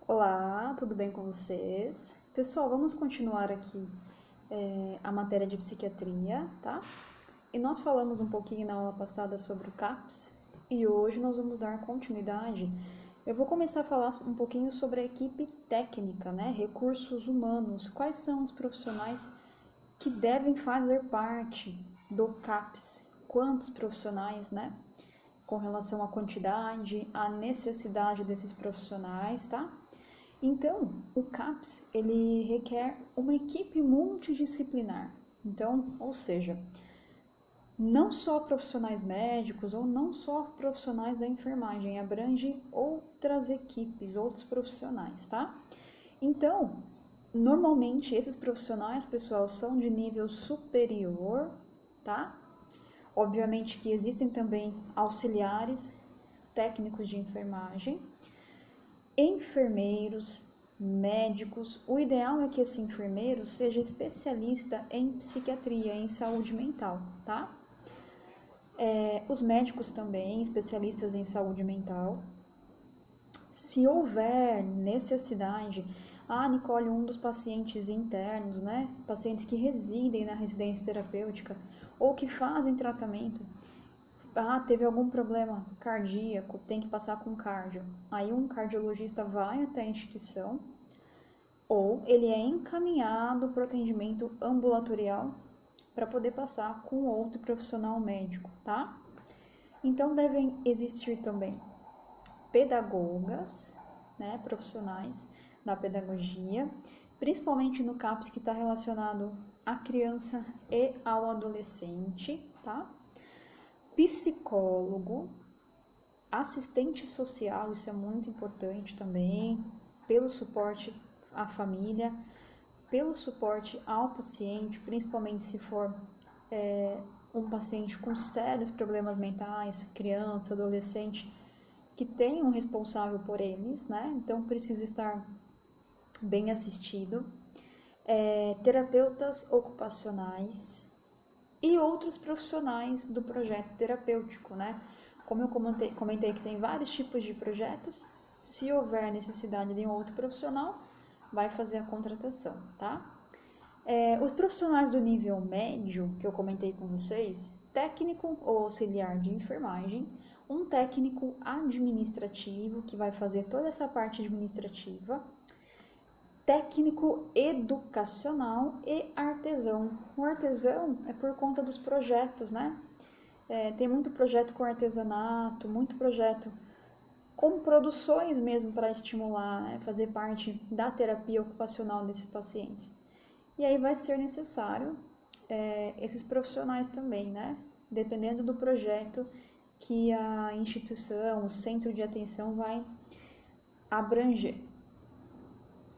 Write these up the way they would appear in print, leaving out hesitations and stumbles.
Olá, tudo bem com vocês? Pessoal, vamos continuar aqui a matéria de psiquiatria, tá? E nós falamos um pouquinho na aula passada sobre o CAPS e hoje nós vamos dar continuidade. Eu vou começar a falar um pouquinho sobre a equipe técnica, né? Recursos humanos. Quais são os profissionais que devem fazer parte do CAPS? Quantos profissionais, né? Com relação à quantidade, à necessidade desses profissionais, tá? Então, o CAPS, ele requer uma equipe multidisciplinar. Então, ou seja, não só profissionais médicos ou não só profissionais da enfermagem, abrange outras equipes, outros profissionais, tá? Então, normalmente esses profissionais, pessoal, são de nível superior, tá? Obviamente que existem também auxiliares técnicos de enfermagem, enfermeiros, médicos. O ideal é que esse enfermeiro seja especialista em psiquiatria, em saúde mental, tá? Os médicos também, especialistas em saúde mental. Se houver necessidade, Nicole, um dos pacientes internos, né? Pacientes que residem na residência terapêutica ou que fazem tratamento, teve algum problema cardíaco, tem que passar com cardio. Aí um cardiologista vai até a instituição ou ele é encaminhado para o atendimento ambulatorial para poder passar com outro profissional médico, tá? Então devem existir também pedagogas, né, profissionais da pedagogia, principalmente no CAPS que está relacionado à criança e ao adolescente, tá? Psicólogo, assistente social, isso é muito importante também, pelo suporte à família, pelo suporte ao paciente, principalmente se for um paciente com sérios problemas mentais, criança, adolescente, que tem um responsável por eles, né? Então precisa estar bem assistido. Terapeutas ocupacionais e outros profissionais do projeto terapêutico, né? Como eu comentei que tem vários tipos de projetos, se houver necessidade de um outro profissional, vai fazer a contratação, tá? Os profissionais do nível médio, que eu comentei com vocês, técnico ou auxiliar de enfermagem, um técnico administrativo, que vai fazer toda essa parte administrativa, técnico educacional e artesão. O artesão é por conta dos projetos, né? Tem muito projeto com artesanato, muito projeto com produções mesmo para estimular, né? Fazer parte da terapia ocupacional desses pacientes. E aí vai ser necessário esses profissionais também, né? Dependendo do projeto que a instituição, o centro de atenção vai abranger.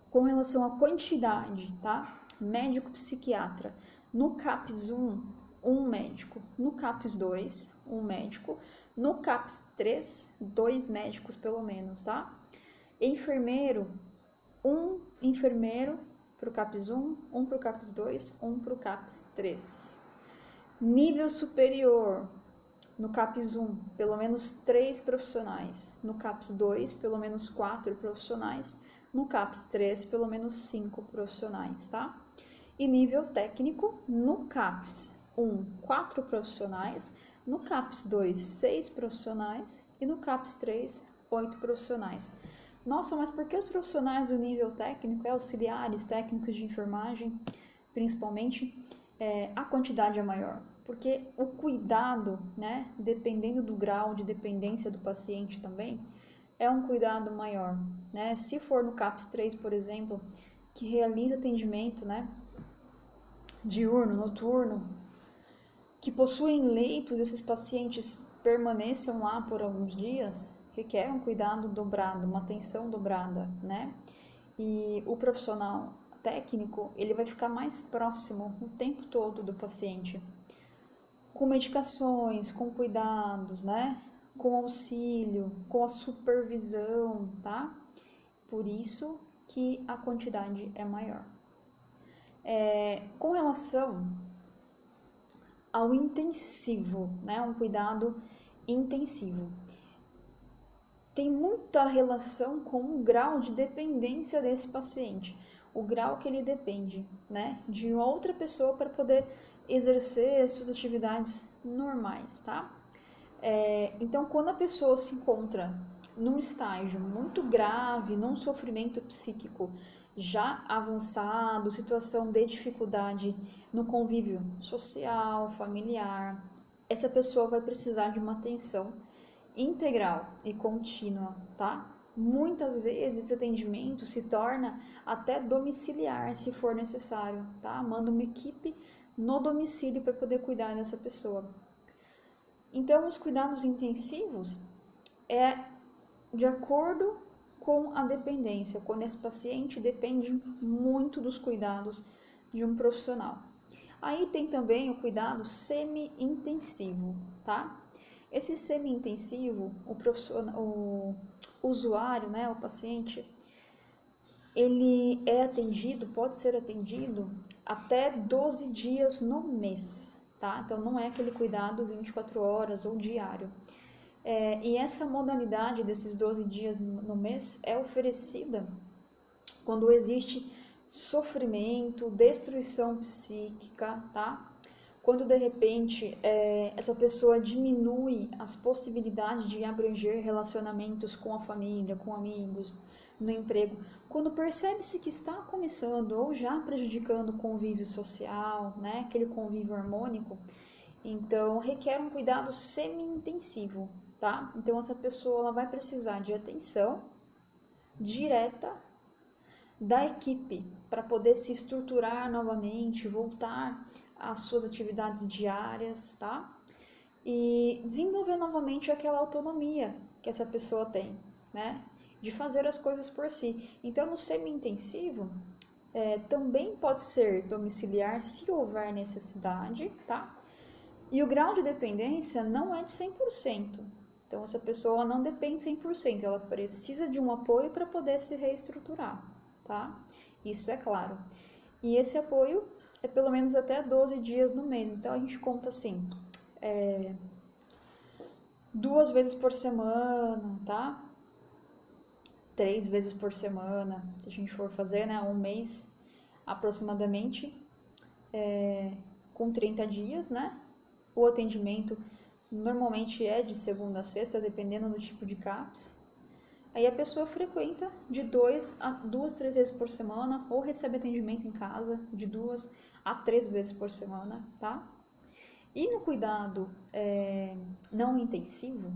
Com relação à quantidade, tá? Médico psiquiatra. No CAPS 1, um médico. No CAPS 2, um médico. No CAPS 3, dois médicos pelo menos, tá? Enfermeiro, um enfermeiro para o CAPS 1, um para o CAPS 2, um para o CAPS 3. Nível superior, no CAPS 1, pelo menos 3 profissionais. No CAPS 2, pelo menos 4 profissionais. No CAPS 3, pelo menos 5 profissionais, tá? E nível técnico, no CAPS 1, 4 profissionais. No CAPS 2, 6 profissionais. E no CAPS 3, 8 profissionais. Nossa, mas por que os profissionais do nível técnico, auxiliares, técnicos de enfermagem, principalmente, a quantidade é maior? Porque o cuidado, né, dependendo do grau de dependência do paciente também, é um cuidado maior, né? Se for no CAPS 3, por exemplo, que realiza atendimento, né, diurno, noturno, que possuem leitos, esses pacientes permaneçam lá por alguns dias, requer um cuidado dobrado, uma atenção dobrada, né? E o profissional técnico, ele vai ficar mais próximo o tempo todo do paciente, com medicações, com cuidados, né? Com auxílio, com a supervisão, tá? Por isso que a quantidade é maior. Com relação ao intensivo, né? Um cuidado intensivo. tem muita relação com o grau de dependência desse paciente, o grau que ele depende, né, de outra pessoa para poder exercer as suas atividades normais, tá? Então, quando a pessoa se encontra num estágio muito grave, num sofrimento psíquico já avançado, situação de dificuldade no convívio social, familiar, essa pessoa vai precisar de uma atenção integral e contínua, tá? Muitas vezes esse atendimento se torna até domiciliar, se for necessário, tá? Manda uma equipe no domicílio para poder cuidar dessa pessoa. Então, os cuidados intensivos é de acordo com a dependência, quando esse paciente depende muito dos cuidados de um profissional. Aí tem também o cuidado semi-intensivo, tá? Esse semi-intensivo, o usuário, né, o paciente, ele é atendido, pode ser atendido até 12 dias no mês, tá? Então não é aquele cuidado 24 horas ou diário. E essa modalidade desses 12 dias no mês é oferecida quando existe sofrimento, destruição psíquica, tá? Quando de repente essa pessoa diminui as possibilidades de abranger relacionamentos com a família, com amigos, no emprego, quando percebe-se que está começando ou já prejudicando o convívio social, né, aquele convívio harmônico, então requer um cuidado semi-intensivo, tá? Então essa pessoa ela vai precisar de atenção direta da equipe para poder se estruturar novamente, voltar às suas atividades diárias, tá? E desenvolver novamente aquela autonomia que essa pessoa tem, né? De fazer as coisas por si. Então, no semi-intensivo, também pode ser domiciliar se houver necessidade, tá? E o grau de dependência não é de 100%. Então, essa pessoa não depende 100%, ela precisa de um apoio para poder se reestruturar, tá? Isso é claro. E esse apoio é pelo menos até 12 dias no mês. Então, a gente conta assim, 2 vezes por semana, tá? 3 vezes por semana, se a gente for fazer, né? Um mês aproximadamente, com 30 dias, né? O atendimento normalmente é de segunda a sexta, dependendo do tipo de CAPS. Aí a pessoa frequenta de 2 a 3 vezes por semana ou recebe atendimento em casa de 2 a 3 vezes por semana, tá? E no cuidado não intensivo,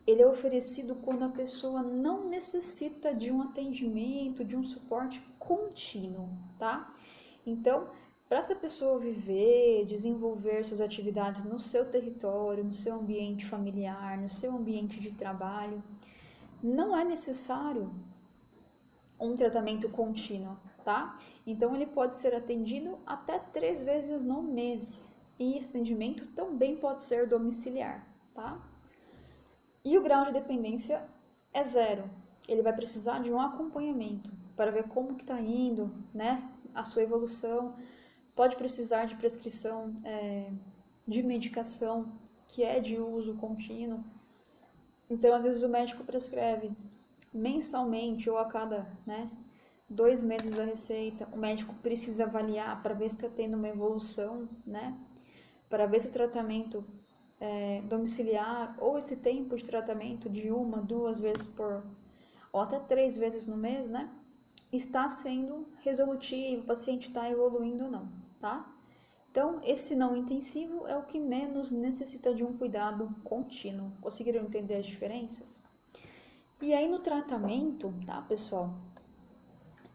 ele é oferecido quando a pessoa não necessita de um atendimento, de um suporte contínuo, tá? Então, para essa pessoa viver, desenvolver suas atividades no seu território, no seu ambiente familiar, no seu ambiente de trabalho, não é necessário um tratamento contínuo, tá? Então, ele pode ser atendido até 3 vezes no mês. E esse atendimento também pode ser domiciliar, tá? E o grau de dependência é 0. Ele vai precisar de um acompanhamento para ver como que está indo, né? A sua evolução. Pode precisar de prescrição de medicação que é de uso contínuo. Então, às vezes o médico prescreve mensalmente ou a cada 2 meses a receita. O médico precisa avaliar para ver se está tendo uma evolução, né? Para ver se o tratamento domiciliar ou esse tempo de tratamento de 1, 2 vezes ou até 3 vezes no mês, né? Está sendo resolutivo, o paciente está evoluindo ou não, tá? Então, esse não intensivo é o que menos necessita de um cuidado contínuo. Conseguiram entender as diferenças? E aí no tratamento, tá, pessoal?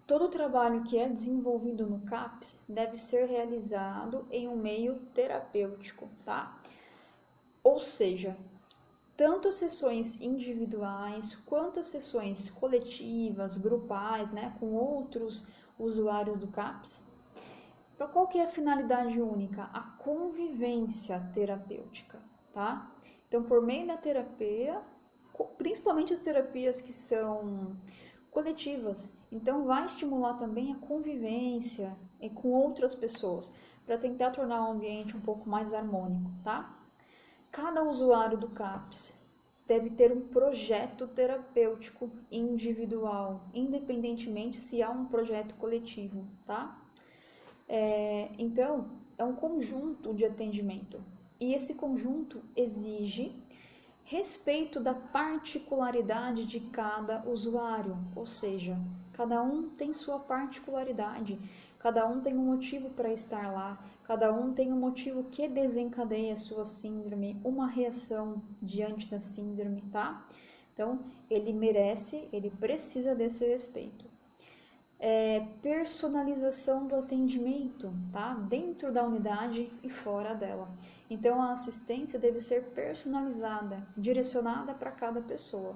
Todo o trabalho que é desenvolvido no CAPS deve ser realizado em um meio terapêutico, tá? Ou seja, tanto as sessões individuais quanto as sessões coletivas, grupais, né, com outros usuários do CAPS, para qual que é a finalidade única? A convivência terapêutica, tá? Então, por meio da terapia, principalmente as terapias que são coletivas, então vai estimular também a convivência com outras pessoas, para tentar tornar o ambiente um pouco mais harmônico, tá? Cada usuário do CAPS deve ter um projeto terapêutico individual, independentemente se há um projeto coletivo, tá? Então, é um conjunto de atendimento. E esse conjunto exige respeito da particularidade de cada usuário, ou seja, cada um tem sua particularidade, cada um tem um motivo para estar lá, cada um tem um motivo que desencadeia a sua síndrome, uma reação diante da síndrome, tá? Então, ele merece, ele precisa desse respeito. Personalização do atendimento, tá? Dentro da unidade e fora dela. Então, a assistência deve ser personalizada, direcionada para cada pessoa.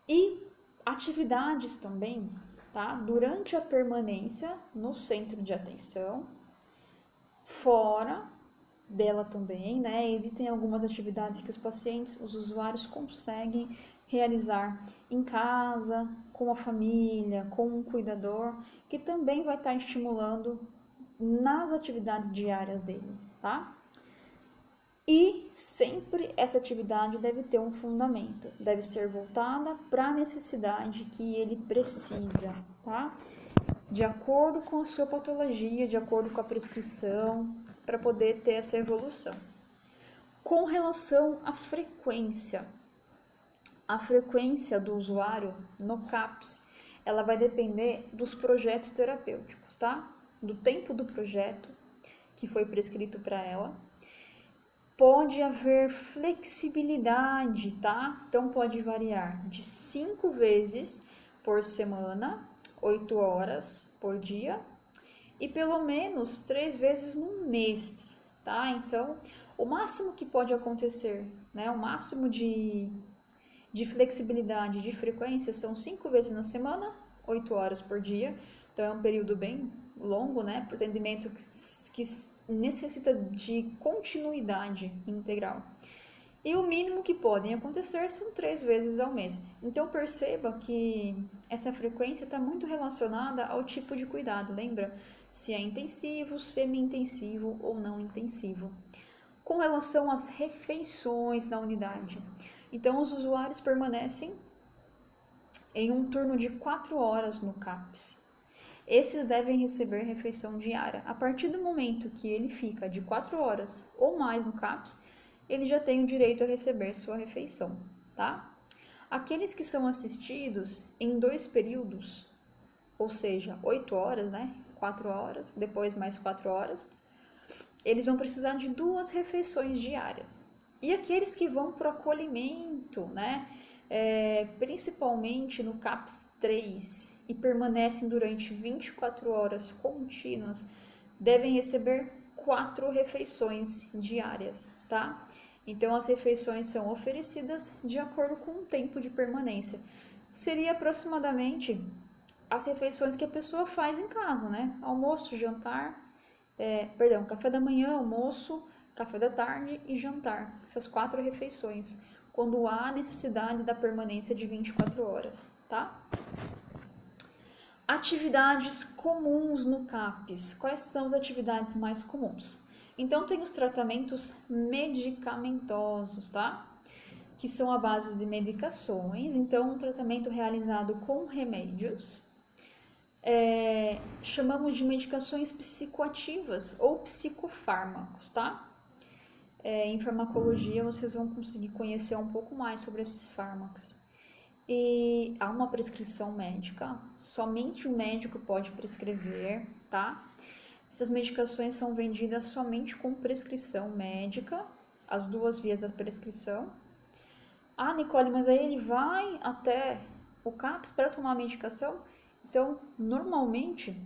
E atividades também, tá? Durante a permanência no centro de atenção, fora dela também, né? Existem algumas atividades que os pacientes, os usuários conseguem realizar em casa, com a família, com um cuidador, que também vai estar estimulando nas atividades diárias dele, tá? E sempre essa atividade deve ter um fundamento, deve ser voltada para a necessidade que ele precisa, tá? De acordo com a sua patologia, de acordo com a prescrição, para poder ter essa evolução. Com relação à frequência, a frequência do usuário no CAPS, ela vai depender dos projetos terapêuticos, tá? Do tempo do projeto que foi prescrito para ela. Pode haver flexibilidade, tá? Então, pode variar de 5 vezes por semana, 8 horas por dia, e pelo menos 3 vezes no mês, tá? Então, o máximo que pode acontecer, né? O máximo de flexibilidade de frequência são 5 vezes na semana, 8 horas por dia. Então, é um período bem longo, né? Para o atendimento que necessita de continuidade integral. E o mínimo que podem acontecer são 3 vezes ao mês. Então, perceba que essa frequência está muito relacionada ao tipo de cuidado, lembra? Se é intensivo, semi-intensivo ou não intensivo. Com relação às refeições na unidade, então os usuários permanecem em um turno de 4 horas no CAPS. Esses devem receber refeição diária. A partir do momento que ele fica de 4 horas ou mais no CAPS, ele já tem o direito a receber sua refeição, tá? Aqueles que são assistidos em 2 períodos, ou seja, 8 horas, né? 4 horas, depois mais 4 horas, eles vão precisar de 2 refeições diárias. E aqueles que vão para o acolhimento, né? Principalmente no CAPS 3 e permanecem durante 24 horas contínuas, devem receber 4 refeições diárias, tá? Então, as refeições são oferecidas de acordo com o tempo de permanência. Seria aproximadamente as refeições que a pessoa faz em casa, né? Almoço, jantar, café da manhã, almoço, café da tarde e jantar. Essas 4 refeições, quando há necessidade da permanência de 24 horas, tá? Atividades comuns no CAPS. Quais são as atividades mais comuns? Então, tem os tratamentos medicamentosos, tá? Que são a base de medicações. Então, um tratamento realizado com remédios. Chamamos de medicações psicoativas ou psicofármacos, tá? Em farmacologia, vocês vão conseguir conhecer um pouco mais sobre esses fármacos. E há uma prescrição médica, somente o médico pode prescrever, tá? Essas medicações são vendidas somente com prescrição médica, as 2 vias da prescrição. Ah, Nicole, mas aí ele vai até o CAPS para tomar a medicação? Então, normalmente,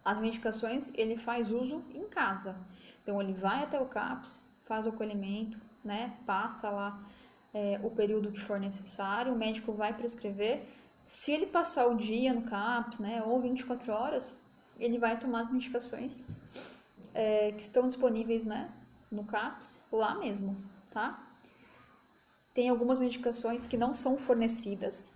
as medicações ele faz uso em casa. Então, ele vai até o CAPS, faz o acolhimento, né? Passa lá o período que for necessário, o médico vai prescrever. Se ele passar o dia no CAPS, né, ou 24 horas, ele vai tomar as medicações que estão disponíveis, né, no CAPS, lá mesmo, tá? Tem algumas medicações que não são fornecidas